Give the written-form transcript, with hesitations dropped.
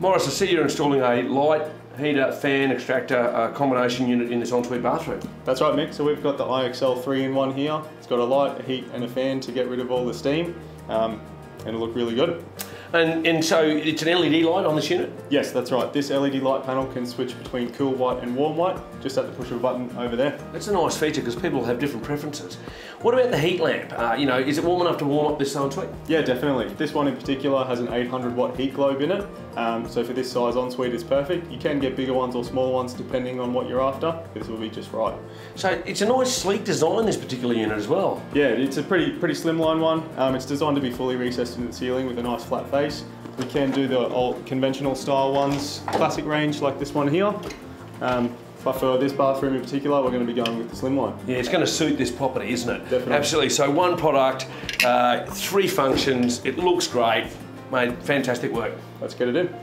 Morris, I see you're installing a light heater, fan, extractor combination unit in this ensuite bathroom. That's right, Mick. So we've got the IXL 3-in-1 here. It's got a light, a heat and a fan to get rid of all the steam and it'll look really good. And so it's an LED light on this unit? Yes, that's right. This LED light panel can switch between cool white and warm white, just at the push of a button over there. That's a nice feature because people have different preferences. What about the heat lamp? You know, is it warm enough to warm up this ensuite? Yeah, definitely. This one in particular has an 800 watt heat globe in it. So for this size ensuite it's perfect. You can get bigger ones or smaller ones depending on what you're after. This will be just right. So it's a nice sleek design, this particular unit as well. Yeah, it's a pretty slimline one. It's designed to be fully recessed into the ceiling with a nice flat face. We can do the old conventional style ones, classic range like this one here. But for this bathroom in particular, we're going to be going with the slimline. Yeah, it's going to suit this property, isn't it? Definitely. Absolutely. So one product, 3 functions, it looks great. Mate, fantastic work. Let's get it in.